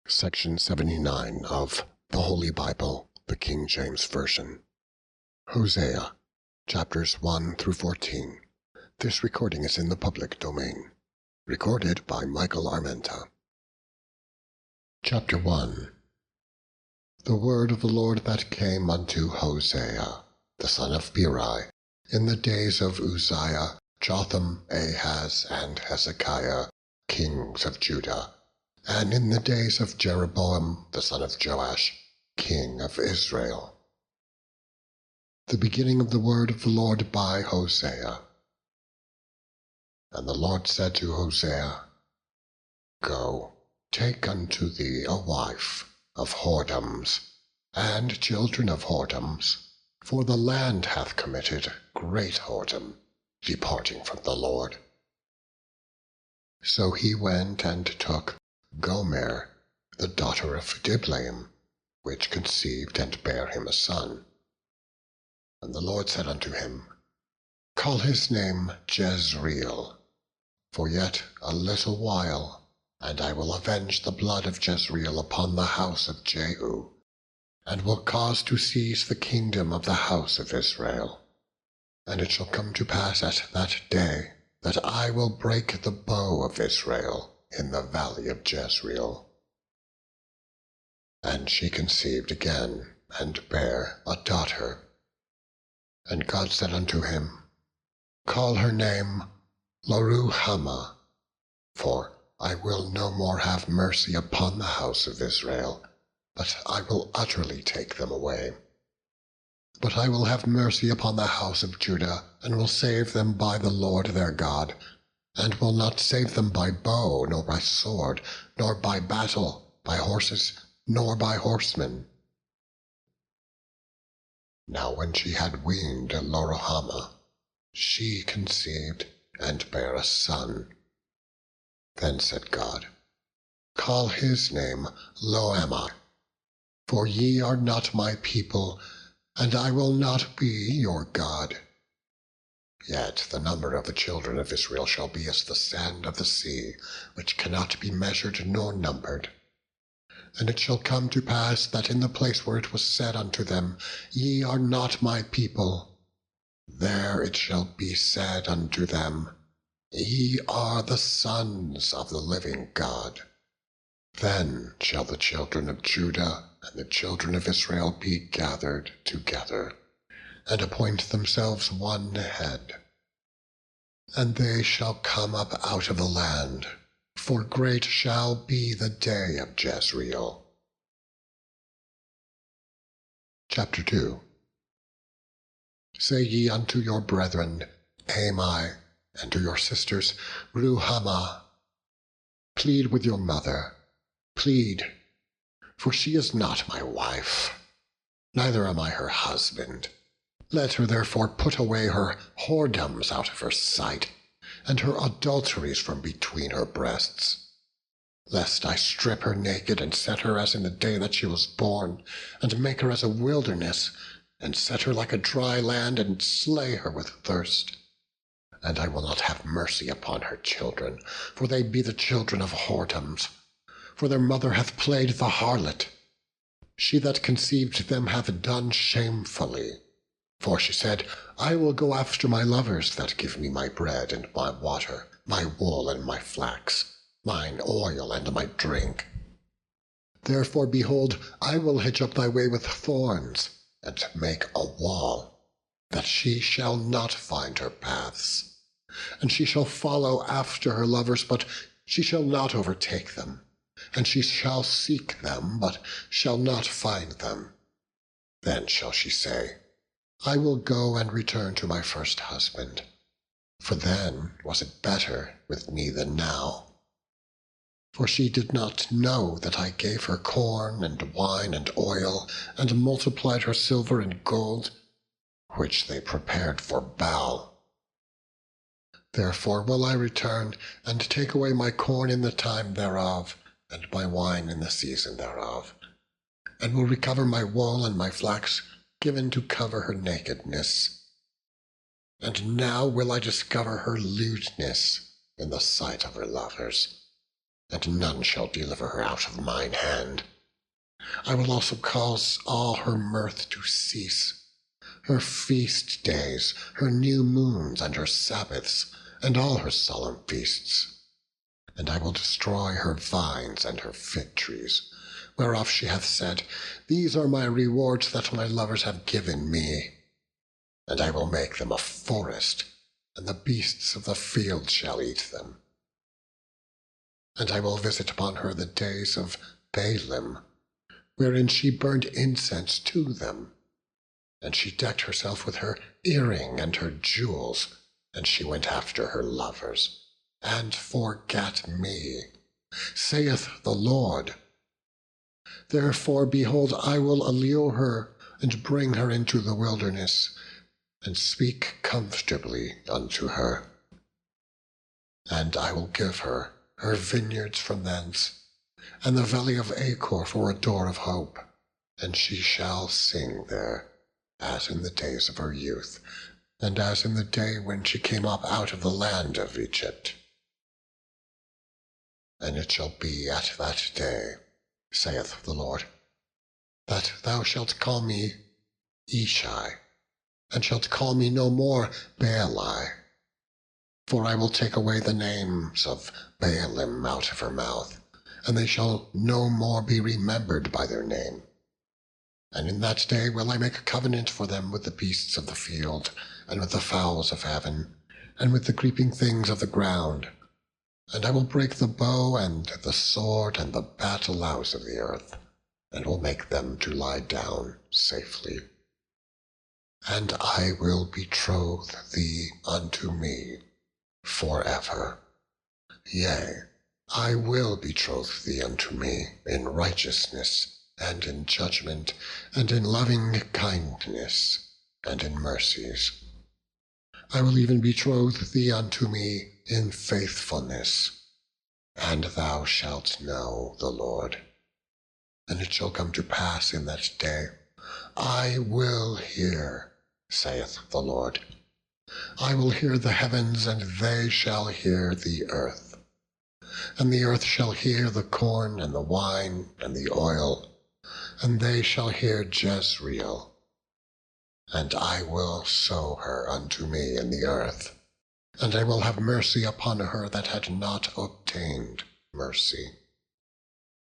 Section 79 of the Holy Bible, the King James Version. Hosea, chapters 1 through 14. This recording is in the public domain. Recorded by Michael Armenta. Chapter 1. The word of the Lord that came unto Hosea, the son of Beeri, in the days of Uzziah, Jotham, Ahaz, and Hezekiah, kings of Judah, and in the days of Jeroboam, the son of Joash, king of Israel. The beginning of the word of the Lord by Hosea. And the Lord said to Hosea, Go, take unto thee a wife of whoredoms, and children of whoredoms, for the land hath committed great whoredom, departing from the Lord. So he went and took Gomer, the daughter of Diblaim, which conceived and bare him a son. And the Lord said unto him, Call his name Jezreel, for yet a little while, and I will avenge the blood of Jezreel upon the house of Jehu, and will cause to cease the kingdom of the house of Israel. And it shall come to pass at that day, that I will break the bow of Israel in the valley of Jezreel. And she conceived again, and bare a daughter. And God said unto him, Call her name Loruhamah, for I will no more have mercy upon the house of Israel, but I will utterly take them away. But I will have mercy upon the house of Judah, and will save them by the Lord their God, and will not save them by bow, nor by sword, nor by battle, by horses, nor by horsemen. Now when she had weaned Loruhamah, she conceived and bare a son. Then said God, Call his name Loamah, for ye are not my people, and I will not be your God. Yet the number of the children of Israel shall be as the sand of the sea, which cannot be measured nor numbered. And it shall come to pass that in the place where it was said unto them, Ye are not my people, there it shall be said unto them, Ye are the sons of the living God. Then shall the children of Judah and the children of Israel be gathered together, and appoint themselves one head. And they shall come up out of the land, for great shall be the day of Jezreel. Chapter 2. Say ye unto your brethren, Ami, and to your sisters, Ruhamah, plead with your mother, plead, for she is not my wife, neither am I her husband. Let her therefore put away her whoredoms out of her sight, and her adulteries from between her breasts, lest I strip her naked, and set her as in the day that she was born, and make her as a wilderness, and set her like a dry land, and slay her with thirst. And I will not have mercy upon her children, for they be the children of whoredoms. For their mother hath played the harlot. She that conceived them hath done shamefully. For she said, I will go after my lovers that give me my bread and my water, my wool and my flax, mine oil and my drink. Therefore, behold, I will hedge up thy way with thorns, and make a wall, that she shall not find her paths. And she shall follow after her lovers, but she shall not overtake them. And she shall seek them, but shall not find them. Then shall she say, I will go and return to my first husband, for then was it better with me than now. For she did not know that I gave her corn and wine and oil, and multiplied her silver and gold, which they prepared for Baal. Therefore will I return, and take away my corn in the time thereof, and my wine in the season thereof, and will recover my wool and my flax, given to cover her nakedness. And now will I discover her lewdness in the sight of her lovers, and none shall deliver her out of mine hand. I will also cause all her mirth to cease, her feast days, her new moons, and her Sabbaths, and all her solemn feasts. And I will destroy her vines and her fig trees, whereof she hath said, These are my rewards that my lovers have given me. And I will make them a forest, and the beasts of the field shall eat them. And I will visit upon her the days of Baalim, wherein she burned incense to them. And she decked herself with her earring and her jewels, and she went after her lovers, and forgat me, saith the Lord. Therefore, behold, I will allure her, and bring her into the wilderness, and speak comfortably unto her. And I will give her vineyards from thence, and the valley of Achor for a door of hope, and she shall sing there, as in the days of her youth, and as in the day when she came up out of the land of Egypt. And it shall be at that day, saith the Lord, that thou shalt call me Ishai, and shalt call me no more Baali. For I will take away the names of Baalim out of her mouth, and they shall no more be remembered by their name. And in that day will I make a covenant for them with the beasts of the field, and with the fowls of heaven, and with the creeping things of the ground. And I will break the bow and the sword and the battle-axe of the earth, and will make them to lie down safely. And I will betroth thee unto me forever. Yea, I will betroth thee unto me in righteousness, and in judgment, and in loving kindness, and in mercies. I will even betroth thee unto me in faithfulness, and thou shalt know the Lord. And it shall come to pass in that day, I will hear, saith the Lord. I will hear the heavens, and they shall hear the earth. And the earth shall hear the corn, and the wine, and the oil, and they shall hear Jezreel. And I will sow her unto me in the earth, and I will have mercy upon her that had not obtained mercy.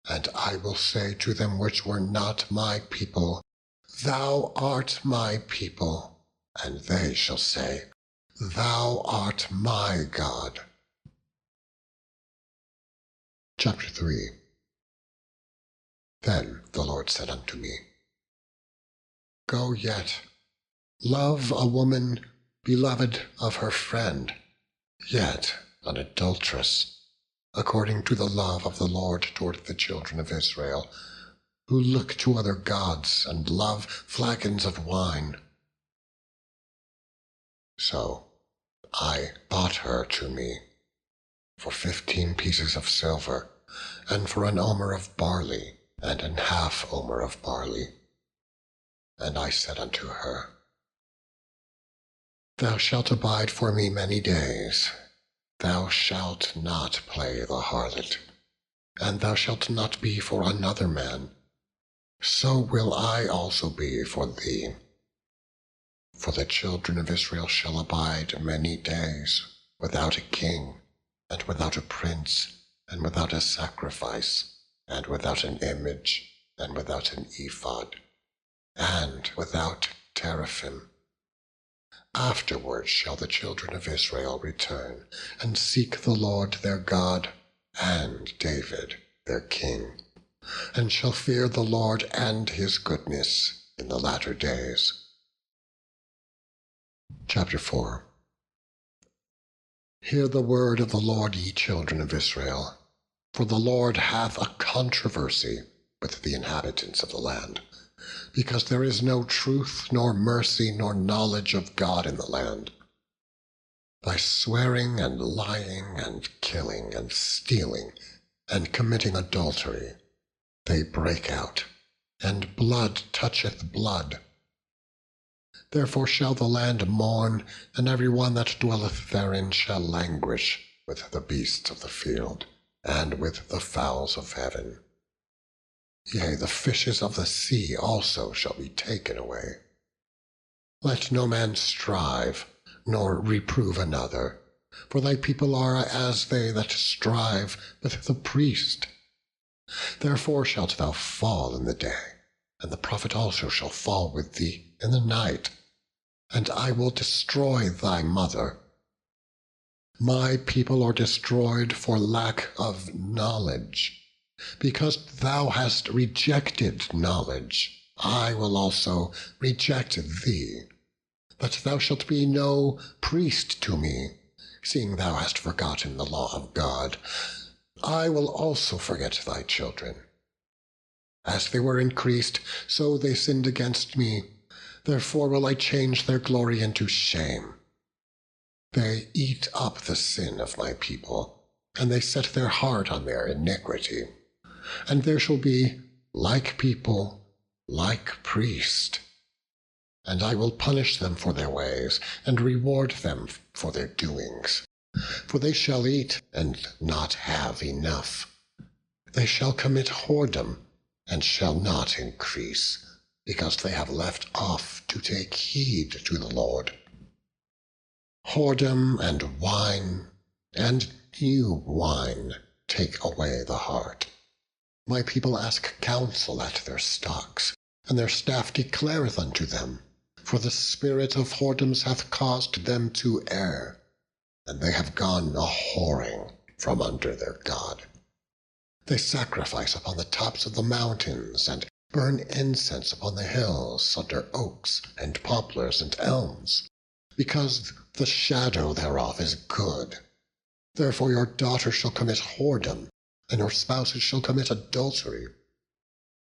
And I will say to them which were not my people, Thou art my people, and they shall say, Thou art my God. Chapter 3. Then the Lord said unto me, Go yet, love a woman beloved of her friend, yet an adulteress, according to the love of the Lord toward the children of Israel, who look to other gods and love flagons of wine. So I bought her to me for 15 pieces of silver, and for an omer of barley, and an half omer of barley. And I said unto her, Thou shalt abide for me many days. Thou shalt not play the harlot, and thou shalt not be for another man. So will I also be for thee. For the children of Israel shall abide many days, without a king, and without a prince, and without a sacrifice, and without an image, and without an ephod, and without teraphim. Afterward shall the children of Israel return, and seek the Lord their God, and David their king, and shall fear the Lord and his goodness in the latter days. Chapter 4. Hear the word of the Lord, ye children of Israel. For the Lord hath a controversy with the inhabitants of the land, because there is no truth, nor mercy, nor knowledge of God in the land. By swearing and lying and killing and stealing and committing adultery, they break out, and blood toucheth blood. Therefore shall the land mourn, and every one that dwelleth therein shall languish with the beasts of the field, and with the fowls of heaven. Yea, the fishes of the sea also shall be taken away. Let no man strive, nor reprove another, for thy people are as they that strive with the priest. Therefore shalt thou fall in the day, and the prophet also shall fall with thee in the night, and I will destroy thy mother. My people are destroyed for lack of knowledge. Because thou hast rejected knowledge, I will also reject thee, that thou shalt be no priest to me, seeing thou hast forgotten the law of God. I will also forget thy children. As they were increased, so they sinned against me. Therefore will I change their glory into shame. They eat up the sin of my people, and they set their heart on their iniquity. And there shall be, like people, like priest. And I will punish them for their ways, and reward them for their doings. For they shall eat, and not have enough. They shall commit whoredom, and shall not increase, because they have left off to take heed to the Lord. Whoredom and wine, and new wine, take away the heart. My people ask counsel at their stocks, and their staff declareth unto them. For the spirit of whoredoms hath caused them to err, and they have gone a-whoring from under their God. They sacrifice upon the tops of the mountains, and burn incense upon the hills under oaks and poplars and elms, because the shadow thereof is good. Therefore your daughters shall commit whoredom, and your spouses shall commit adultery.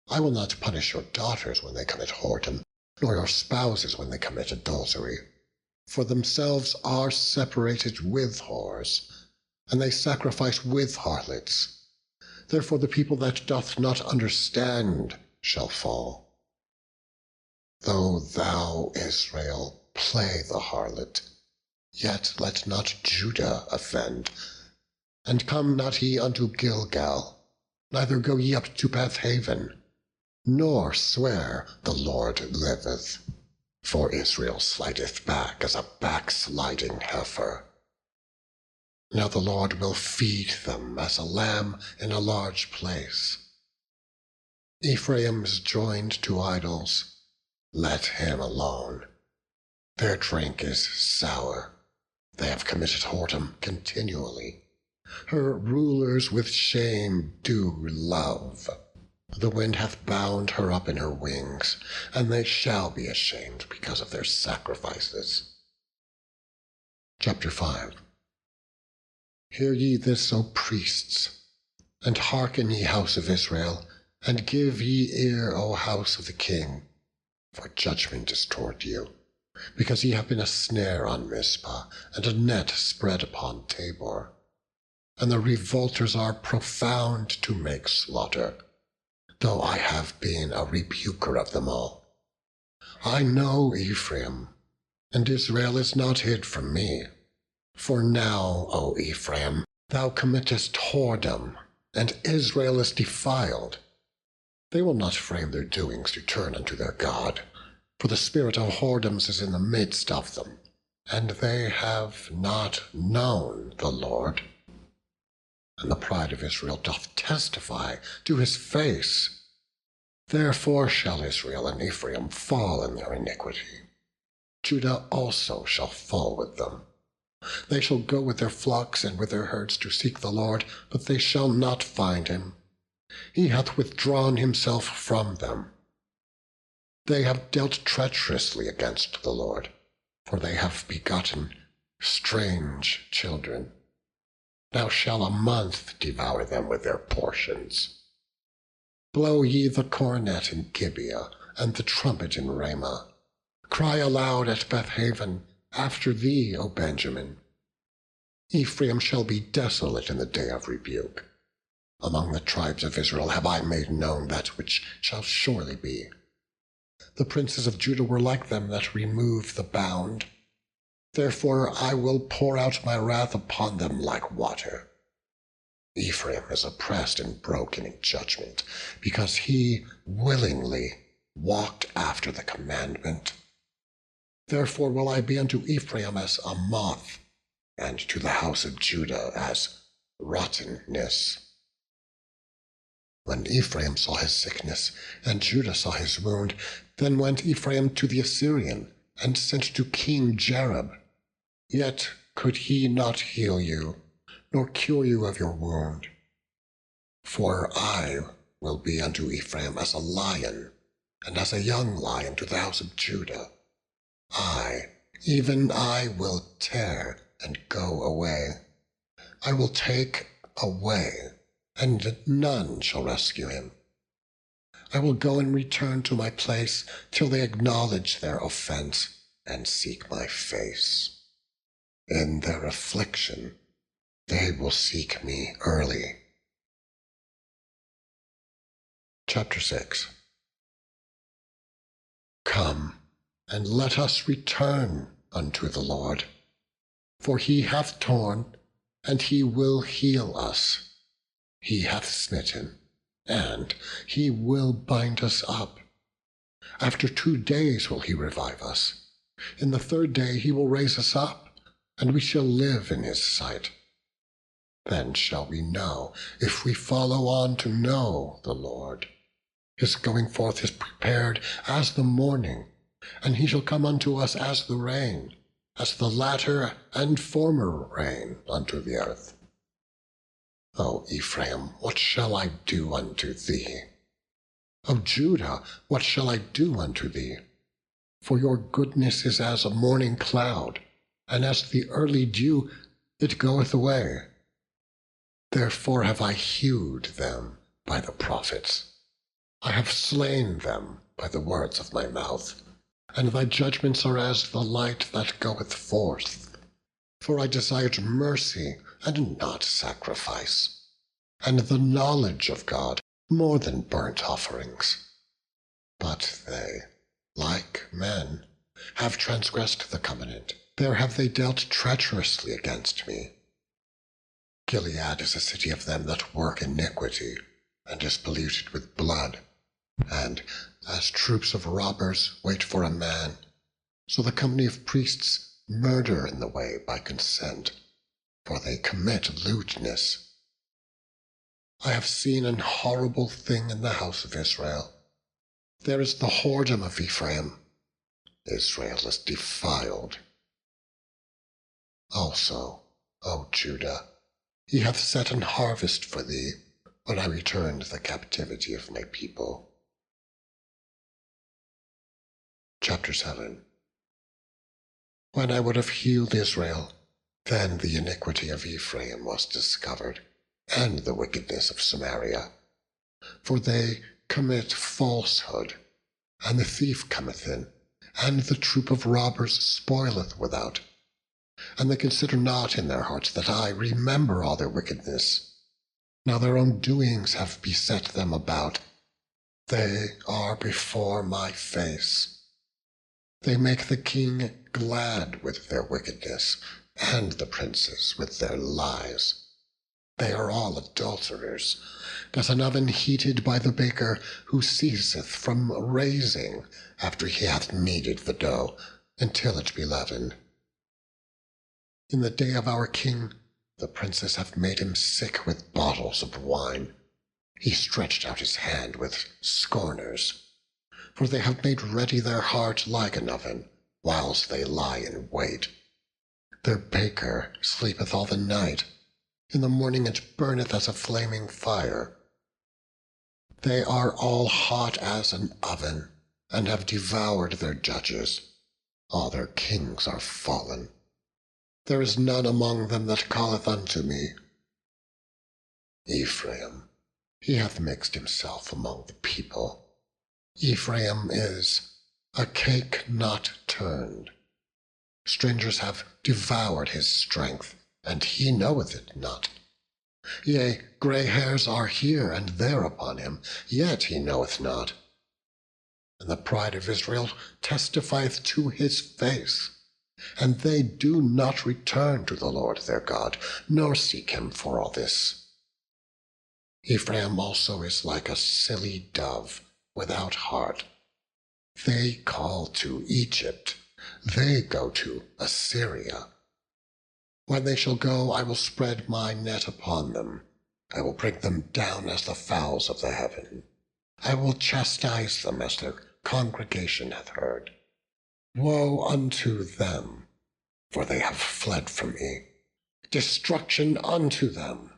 I will not punish your daughters when they commit whoredom, nor your spouses when they commit adultery. For themselves are separated with whores, and they sacrifice with harlots. Therefore the people that doth not understand shall fall. Though thou, Israel, play the harlot, yet let not Judah offend. And come not ye unto Gilgal, neither go ye up to Bethaven, nor swear, the Lord liveth. For Israel slideth back as a backsliding heifer. Now the Lord will feed them as a lamb in a large place. Ephraim is joined to idols, let him alone. Their drink is sour, they have committed whoredom continually. Her rulers with shame do love. The wind hath bound her up in her wings, and they shall be ashamed because of their sacrifices. Chapter 5. Hear ye this, O priests, and hearken ye house of Israel, and give ye ear, O house of the king, for judgment is toward you, because ye have been a snare on Mizpah, and a net spread upon Tabor. And the revolters are profound to make slaughter, though I have been a rebuker of them all. I know Ephraim, and Israel is not hid from me. For now, O Ephraim, thou committest whoredom, and Israel is defiled. They will not frame their doings to turn unto their God, for the spirit of whoredoms is in the midst of them, and they have not known the Lord. And the pride of Israel doth testify to his face. Therefore shall Israel and Ephraim fall in their iniquity. Judah also shall fall with them. They shall go with their flocks and with their herds to seek the Lord, but they shall not find him. He hath withdrawn himself from them. They have dealt treacherously against the Lord, for they have begotten strange children. Now shall a month devour them with their portions. Blow ye the cornet in Gibeah, and the trumpet in Ramah. Cry aloud at Bethaven, after thee, O Benjamin. Ephraim shall be desolate in the day of rebuke. Among the tribes of Israel have I made known that which shall surely be. The princes of Judah were like them that remove the bound. Therefore I will pour out my wrath upon them like water. Ephraim is oppressed and broken in judgment, because he willingly walked after the commandment. Therefore will I be unto Ephraim as a moth, and to the house of Judah as rottenness. When Ephraim saw his sickness, and Judah saw his wound, then went Ephraim to the Assyrian, and sent to King Jareb. Yet could he not heal you, nor cure you of your wound. For I will be unto Ephraim as a lion, and as a young lion to the house of Judah. Even I will tear and go away. I will take away, and none shall rescue him. I will go and return to my place till they acknowledge their offense and seek my face. In their affliction they will seek me early. Chapter 6. Come, and let us return unto the Lord. For he hath torn, and he will heal us. He hath smitten, and he will bind us up. After 2 days will he revive us. In the 3rd day he will raise us up, and we shall live in his sight. Then shall we know, if we follow on to know the Lord. His going forth is prepared as the morning, and he shall come unto us as the rain, as the latter and former rain unto the earth. O Ephraim, what shall I do unto thee? O Judah, what shall I do unto thee? For your goodness is as a morning cloud, and as the early dew it goeth away. Therefore have I hewed them by the prophets. I have slain them by the words of my mouth, and thy judgments are as the light that goeth forth. For I desired mercy and not sacrifice, and the knowledge of God more than burnt offerings. But they, like men, have transgressed the covenant. There have they dealt treacherously against me. Gilead is a city of them that work iniquity, and is polluted with blood. And as troops of robbers wait for a man, so the company of priests murder in the way by consent, for they commit lewdness. I have seen an horrible thing in the house of Israel. There is the whoredom of Ephraim. Israel is defiled. Also, O Judah, he hath set an harvest for thee, when I returned the captivity of my people. Chapter 7. When I would have healed Israel, then the iniquity of Ephraim was discovered, and the wickedness of Samaria. For they commit falsehood, and the thief cometh in, and the troop of robbers spoileth without. And they consider not in their hearts that I remember all their wickedness. Now their own doings have beset them about. They are before my face. They make the king glad with their wickedness, and the princes with their lies. They are all adulterers, as an oven heated by the baker, who ceaseth from raising after he hath kneaded the dough, until it be leavened. In the day of our king, the princes have made him sick with bottles of wine. He stretched out his hand with scorners. For they have made ready their heart like an oven, whilst they lie in wait. Their baker sleepeth all the night. In the morning it burneth as a flaming fire. They are all hot as an oven, and have devoured their judges. All their kings are fallen. There is none among them that calleth unto me. Ephraim, he hath mixed himself among the people. Ephraim is a cake not turned. Strangers have devoured his strength, and he knoweth it not. Yea, gray hairs are here and there upon him, yet he knoweth not. And the pride of Israel testifieth to his face, and they do not return to the Lord their God, nor seek him for all this. Ephraim also is like a silly dove without heart. They call to Egypt, they go to Assyria. When they shall go, I will spread my net upon them. I will bring them down as the fowls of the heaven. I will chastise them as their congregation hath heard. Woe unto them, for they have fled from me. Destruction unto them,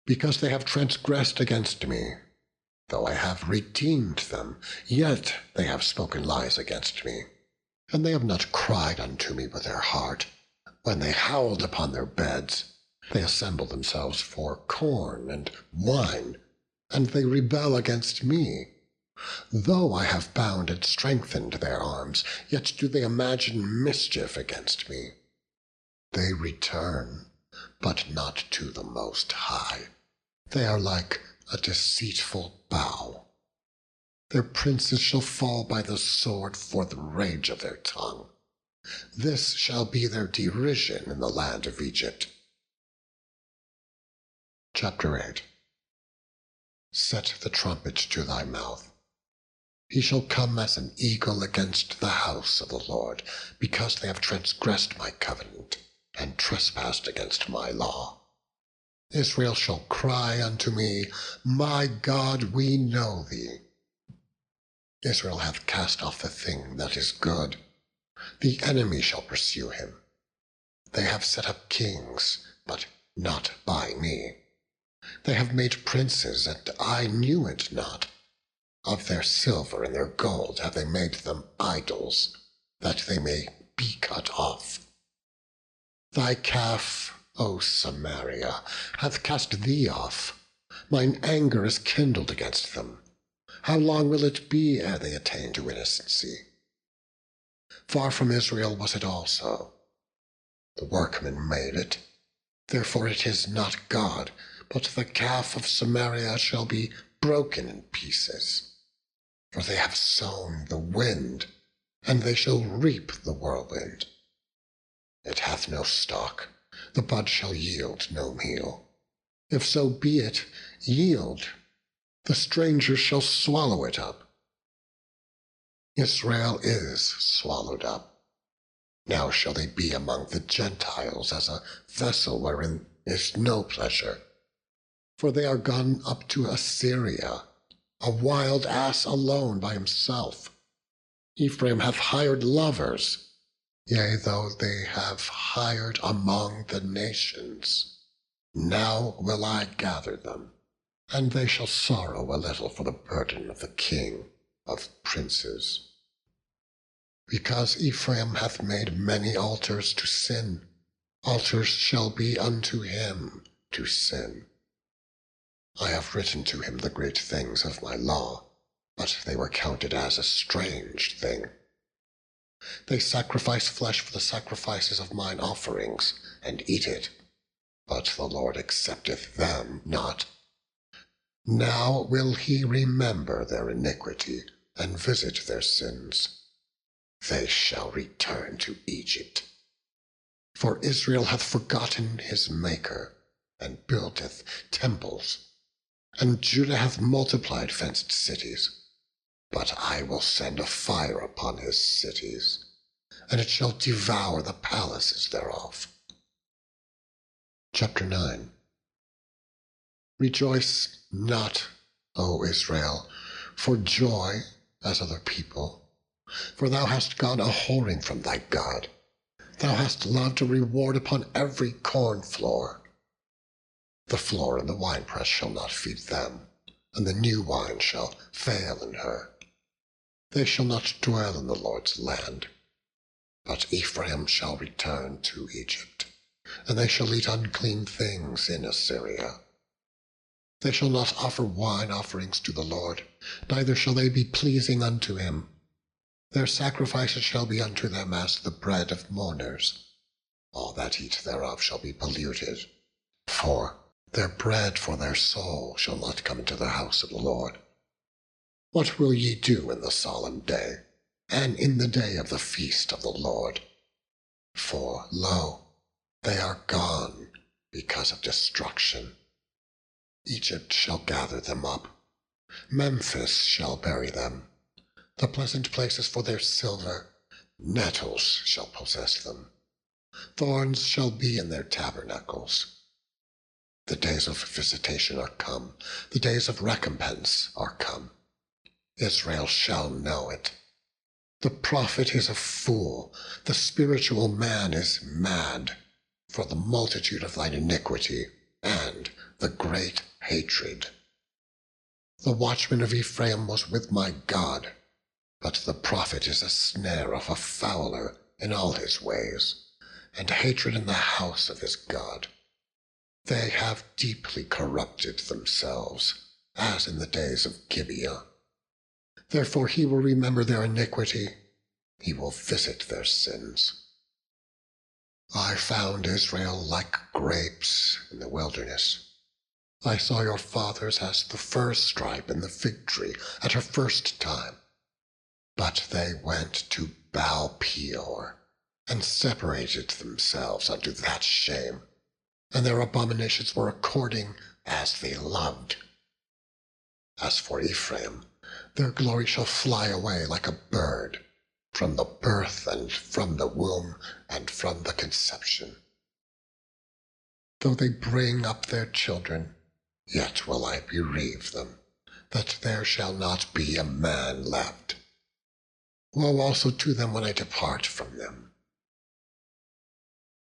because they have transgressed against me. Though I have redeemed them, yet they have spoken lies against me. And they have not cried unto me with their heart. When they howled upon their beds, they assemble themselves for corn and wine, and they rebel against me. Though I have bound and strengthened their arms, yet do they imagine mischief against me. They return, but not to the Most High. They are like a deceitful bow. Their princes shall fall by the sword for the rage of their tongue. This shall be their derision in the land of Egypt. Chapter 8. Set the trumpet to thy mouth. He shall come as an eagle against the house of the Lord, because they have transgressed my covenant, and trespassed against my law. Israel shall cry unto me, My God, we know thee. Israel hath cast off the thing that is good. The enemy shall pursue him. They have set up kings, but not by me. They have made princes, and I knew it not. Of their silver and their gold have they made them idols, that they may be cut off. Thy calf, O Samaria, hath cast thee off. Mine anger is kindled against them. How long will it be ere they attain to innocency? Far from Israel was it also. The workman made it. Therefore it is not God, but the calf of Samaria shall be broken in pieces. For they have sown the wind, and they shall reap the whirlwind. It hath no stalk, the bud shall yield no meal. If so be it yield, the stranger shall swallow it up. Israel is swallowed up. Now shall they be among the Gentiles as a vessel wherein is no pleasure. For they are gone up to Assyria, a wild ass alone by himself. Ephraim hath hired lovers, yea, though they have hired among the nations. Now will I gather them, and they shall sorrow a little for the burden of the king of princes. Because Ephraim hath made many altars to sin, altars shall be unto him to sin. I have written to him the great things of my law, but they were counted as a strange thing. They sacrifice flesh for the sacrifices of mine offerings, and eat it, but the Lord accepteth them not. Now will he remember their iniquity, and visit their sins. They shall return to Egypt. For Israel hath forgotten his Maker, and buildeth temples. And Judah hath multiplied fenced cities. But I will send a fire upon his cities, and it shall devour the palaces thereof. Chapter 9. Rejoice not, O Israel, for joy as other people, for thou hast gone a whoring from thy God. Thou hast loved a reward upon every corn floor. The floor and the winepress shall not feed them, and the new wine shall fail in her. They shall not dwell in the Lord's land. But Ephraim shall return to Egypt, and they shall eat unclean things in Assyria. They shall not offer wine offerings to the Lord, neither shall they be pleasing unto him. Their sacrifices shall be unto them as the bread of mourners. All that eat thereof shall be polluted, for their bread for their soul shall not come into the house of the Lord. What will ye do in the solemn day, and in the day of the feast of the Lord? For, lo, they are gone because of destruction. Egypt shall gather them up. Memphis shall bury them. The pleasant places for their silver, nettles shall possess them. Thorns shall be in their tabernacles. The days of visitation are come. The days of recompense are come. Israel shall know it. The prophet is a fool. The spiritual man is mad, for the multitude of thine iniquity and the great hatred. The watchman of Ephraim was with my God, but the prophet is a snare of a fowler in all his ways, and hatred in the house of his God. They have deeply corrupted themselves, as in the days of Gibeah. Therefore he will remember their iniquity, he will visit their sins. I found Israel like grapes in the wilderness. I saw your fathers as the first stripe in the fig tree at her first time. But they went to Baal Peor, and separated themselves unto that shame, and their abominations were according as they loved. As for Ephraim, their glory shall fly away like a bird, from the birth and from the womb and from the conception. Though they bring up their children, yet will I bereave them, that there shall not be a man left. Woe also to them when I depart from them.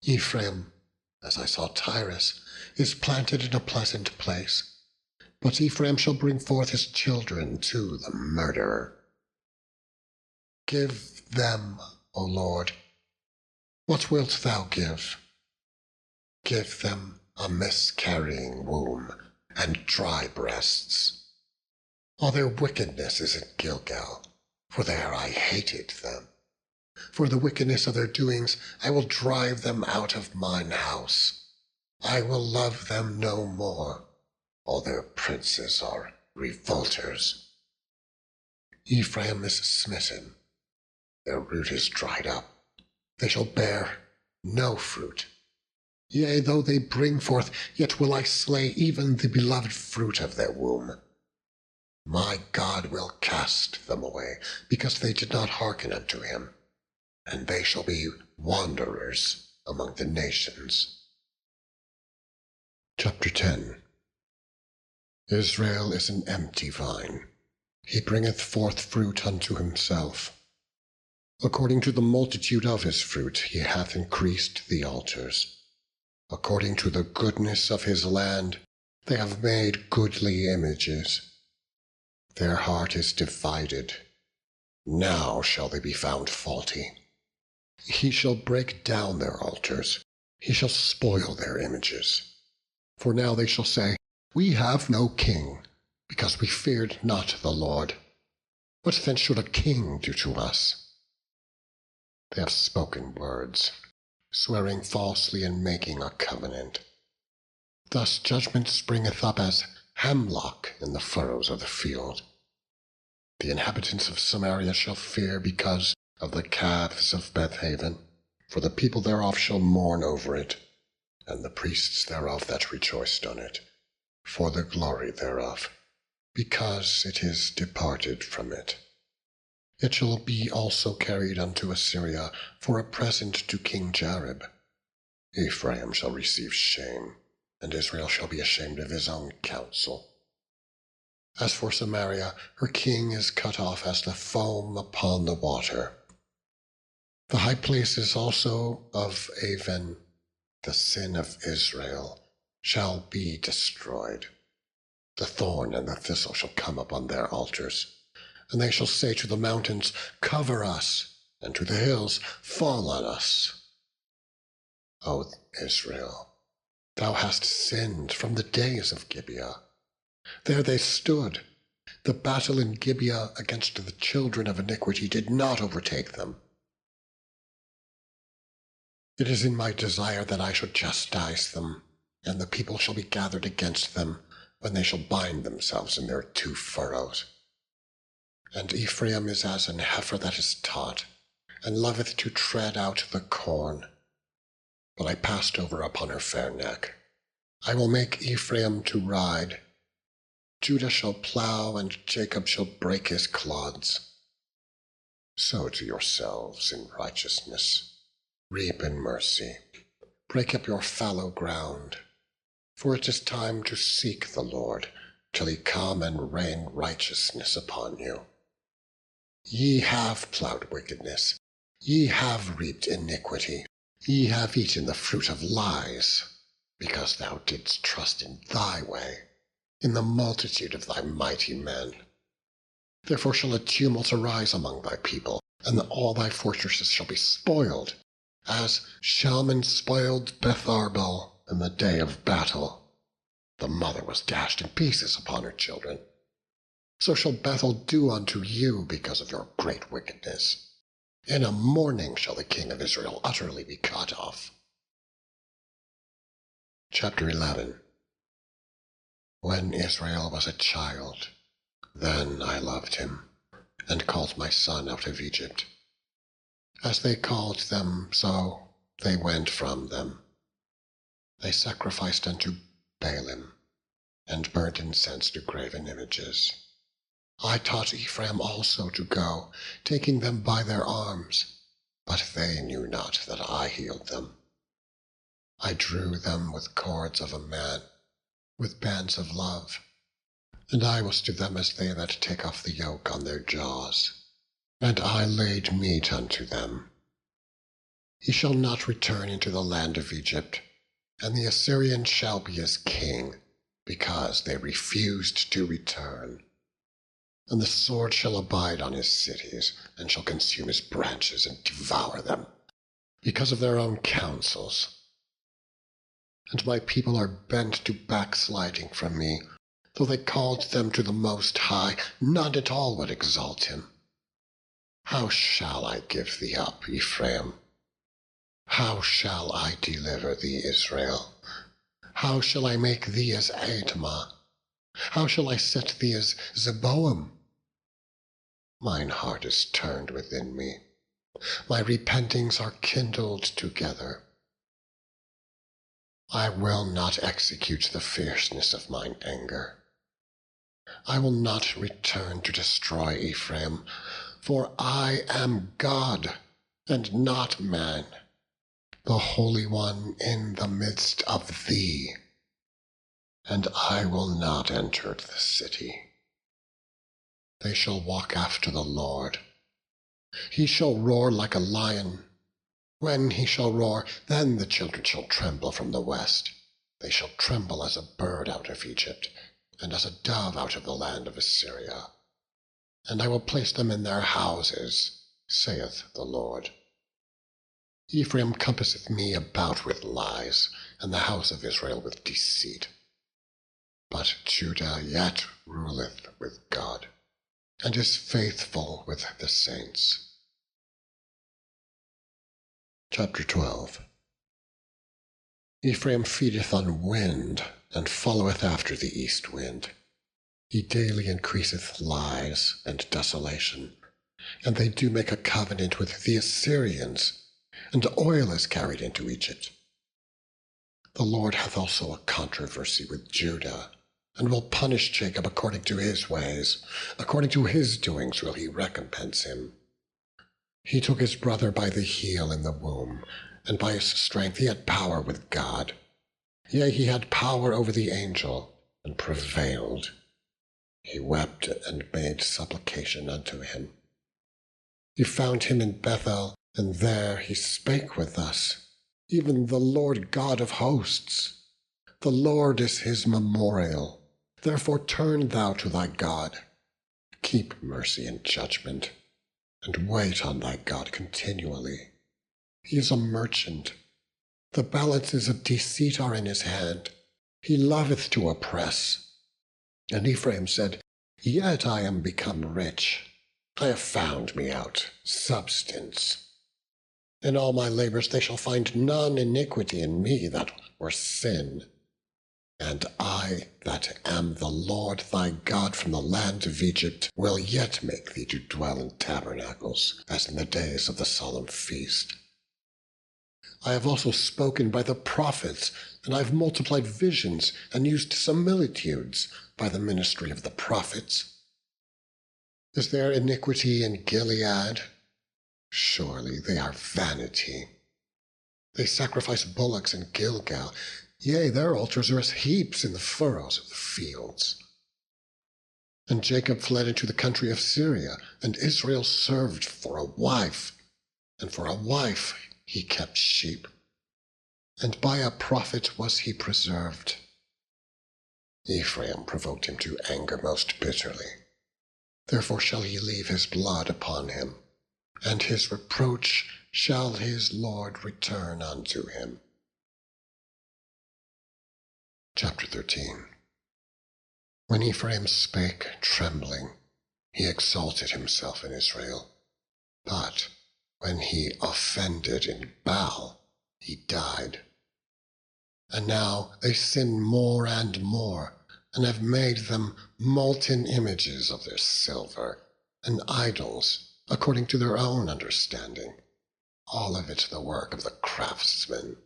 Ephraim, as I saw Tyrus, is planted in a pleasant place, but Ephraim shall bring forth his children to the murderer. Give them, O Lord. What wilt thou give? Give them a miscarrying womb and dry breasts. All their wickedness is in Gilgal, for there I hated them. For the wickedness of their doings I will drive them out of mine house. I will love them no more. All their princes are revolters. Ephraim is smitten. Their root is dried up. They shall bear no fruit. Yea, though they bring forth, yet will I slay even the beloved fruit of their womb. My God will cast them away, because they did not hearken unto him, and they shall be wanderers among the nations. Chapter 10. Israel is an empty vine. He bringeth forth fruit unto himself. According to the multitude of his fruit he hath increased the altars. According to the goodness of his land they have made goodly images. Their heart is divided. Now shall they be found faulty. He shall break down their altars. He shall spoil their images. For now they shall say, We have no king, because we feared not the Lord. What then should a king do to us? They have spoken words, swearing falsely and making a covenant. Thus judgment springeth up as hemlock in the furrows of the field. The inhabitants of Samaria shall fear because of the calves of Bethaven, for the people thereof shall mourn over it, and the priests thereof that rejoiced on it, for the glory thereof, because it is departed from it. It shall be also carried unto Assyria for a present to King Jareb. Ephraim shall receive shame, and Israel shall be ashamed of his own counsel. As for Samaria, her king is cut off as the foam upon the water. The high places also of Aven, the sin of Israel, shall be destroyed. The thorn and the thistle shall come upon their altars. And they shall say to the mountains, Cover us, and to the hills, Fall on us. O Israel, thou hast sinned from the days of Gibeah. There they stood. The battle in Gibeah against the children of iniquity did not overtake them. It is in my desire that I should chastise them, and the people shall be gathered against them, when they shall bind themselves in their 2 furrows. And Ephraim is as an heifer that is taught, and loveth to tread out the corn. But I passed over upon her fair neck. I will make Ephraim to ride, Judah shall plow, and Jacob shall break his clods. Sow to yourselves in righteousness, reap in mercy. Break up your fallow ground, for it is time to seek the Lord, till he come and rain righteousness upon you. Ye have plowed wickedness, ye have reaped iniquity, ye have eaten the fruit of lies, because thou didst trust in thy way, in the multitude of thy mighty men. Therefore shall a tumult arise among thy people, and all thy fortresses shall be spoiled, as Shalman spoiled Beth-arbel in the day of battle. The mother was dashed in pieces upon her children. So shall Bethel do unto you because of your great wickedness. In a morning shall the king of Israel utterly be cut off. Chapter 11. When Israel was a child, then I loved him, and called my son out of Egypt. As they called them, so they went from them. They sacrificed unto Baalim, and burnt incense to graven images. I taught Ephraim also to go, taking them by their arms, but they knew not that I healed them. I drew them with cords of a man, with bands of love, and I was to them as they that take off the yoke on their jaws, and I laid meat unto them. He shall not return into the land of Egypt, and the Assyrian shall be his king, because they refused to return. And the sword shall abide on his cities, and shall consume his branches and devour them, because of their own counsels. And my people are bent to backsliding from me. Though they called them to the Most High, none at all would exalt him. How shall I give thee up, Ephraim? How shall I deliver thee, Israel? How shall I make thee as Admah? How shall I set thee as Zeboim? Mine heart is turned within me, my repentings are kindled together. I will not execute the fierceness of mine anger. I will not return to destroy Ephraim, for I am God, and not man, the Holy One in the midst of thee, and I will not enter the city. They shall walk after the Lord. He shall roar like a lion. When he shall roar, then the children shall tremble from the west. They shall tremble as a bird out of Egypt, and as a dove out of the land of Assyria. And I will place them in their houses, saith the Lord. Ephraim compasseth me about with lies, and the house of Israel with deceit. But Judah yet ruleth with God, and is faithful with the saints. Chapter 12. Ephraim feedeth on wind, and followeth after the east wind. He daily increaseth lies and desolation, and they do make a covenant with the Assyrians, and oil is carried into Egypt. The Lord hath also a controversy with Judah, and will punish Jacob according to his ways, according to his doings will he recompense him. He took his brother by the heel in the womb, and by his strength he had power with God. Yea, he had power over the angel, and prevailed. He wept and made supplication unto him. He found him in Bethel, and there he spake with us, even the Lord God of hosts. The Lord is his memorial. Therefore turn thou to thy God. Keep mercy and judgment, and wait on thy God continually. He is a merchant. The balances of deceit are in his hand. He loveth to oppress. And Ephraim said, Yet I am become rich. I have found me out substance. In all my labors they shall find none iniquity in me that were sin. And I, that am the Lord thy God from the land of Egypt, will yet make thee to dwell in tabernacles, as in the days of the solemn feast. I have also spoken by the prophets, and I have multiplied visions, and used similitudes, by the ministry of the prophets? Is there iniquity in Gilead? Surely they are vanity. They sacrifice bullocks in Gilgal. Yea, their altars are as heaps in the furrows of the fields. And Jacob fled into the country of Syria, and Israel served for a wife, and for a wife he kept sheep, and by a prophet was he preserved. Ephraim provoked him to anger most bitterly. Therefore shall he leave his blood upon him, and his reproach shall his Lord return unto him. Chapter 13. When Ephraim spake trembling, he exalted himself in Israel. But when he offended in Baal, he died. And now they sin more and more, and have made them molten images of their silver, and idols according to their own understanding, all of it the work of the craftsmen.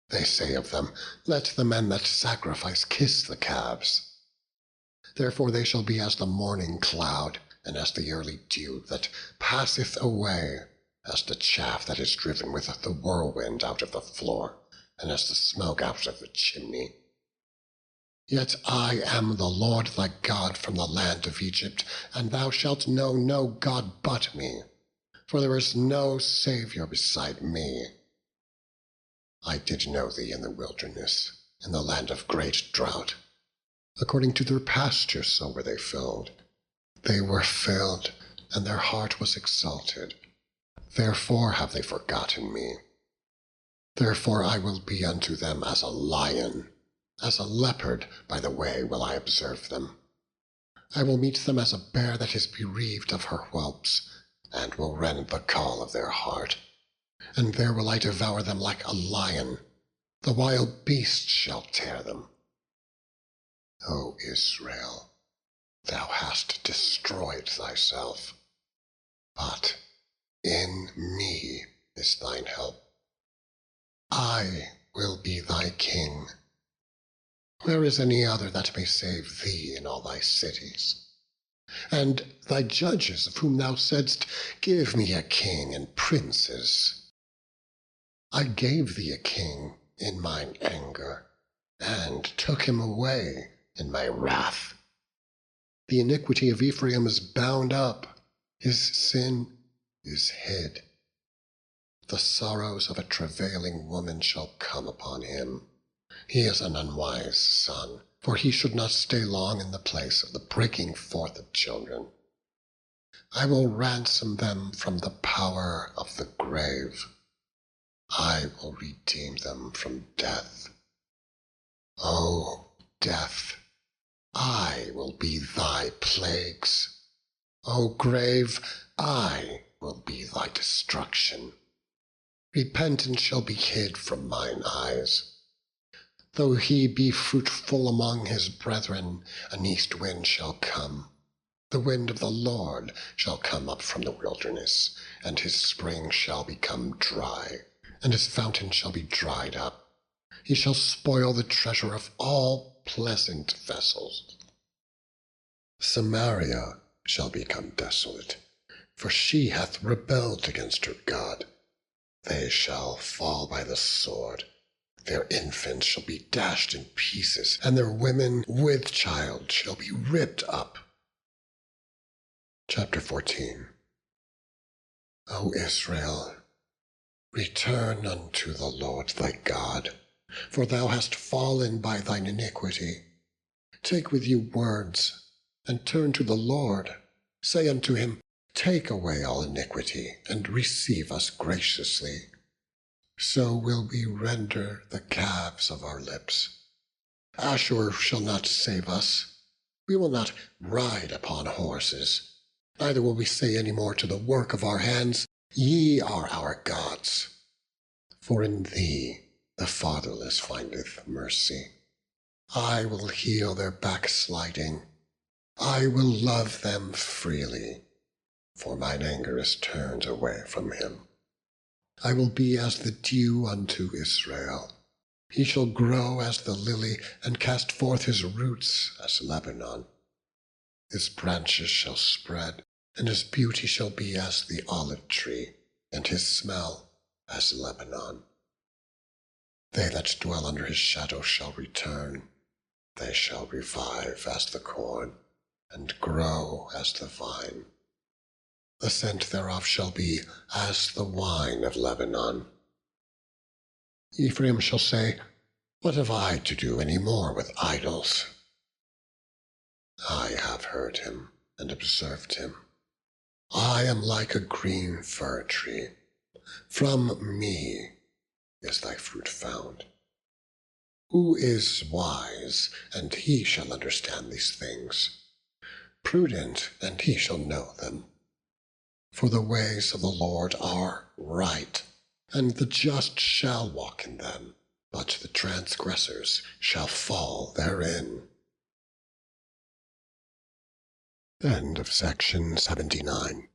They say of them, let the men that sacrifice kiss the calves. Therefore they shall be as the morning cloud, and as the early dew that passeth away, as the chaff that is driven with the whirlwind out of the floor, and as the smoke out of the chimney. Yet I am the Lord thy God from the land of Egypt, and thou shalt know no God but me, for there is no Saviour beside me. I did know thee in the wilderness, in the land of great drought. According to their pastures so were they filled. They were filled, and their heart was exalted. Therefore have they forgotten me. Therefore I will be unto them as a lion, as a leopard by the way will I observe them. I will meet them as a bear that is bereaved of her whelps, and will rend the caul of their heart. And there will I devour them like a lion. The wild beast shall tear them. O Israel, thou hast destroyed thyself, but in me is thine help. I will be thy king. Where is any other that may save thee in all thy cities? And thy judges, of whom thou saidst, give me a king and princes. I gave thee a king in mine anger, and took him away in my wrath. The iniquity of Ephraim is bound up, his sin is hid. The sorrows of a travailing woman shall come upon him. He is an unwise son, for he should not stay long in the place of the breaking forth of children. I will ransom them from the power of the grave. I will redeem them from death. O death, I will be thy plagues. O grave, I will be thy destruction. Repentance shall be hid from mine eyes. Though he be fruitful among his brethren, an east wind shall come. The wind of the Lord shall come up from the wilderness, and his spring shall become dry, and his fountain shall be dried up. He shall spoil the treasure of all pleasant vessels. Samaria shall become desolate, for she hath rebelled against her God. They shall fall by the sword. Their infants shall be dashed in pieces, and their women with child shall be ripped up. Chapter 14. O Israel, return unto the Lord thy God, for thou hast fallen by thine iniquity. Take with you words, and turn to the Lord. Say unto him, take away all iniquity, and receive us graciously. So will we render the calves of our lips. Ashur shall not save us. We will not ride upon horses. Neither will we say any more to the work of our hands, ye are our gods. For in thee the fatherless findeth mercy. I will heal their backsliding. I will love them freely, for mine anger is turned away from him. I will be as the dew unto Israel, He shall grow as the lily, and cast forth his roots as Lebanon. His branches shall spread, and his beauty shall be as the olive tree, and his smell as Lebanon. They that dwell under his shadow shall return. They shall revive as the corn, and grow as the vine. The scent thereof shall be as the wine of Lebanon. Ephraim shall say, What have I to do any more with idols? I have heard him and observed him. I am like a green fir tree. From me is thy fruit found. Who is wise, and he shall understand these things? Prudent, and he shall know them. For the ways of the Lord are right, and the just shall walk in them, but the transgressors shall fall therein. End of section 79.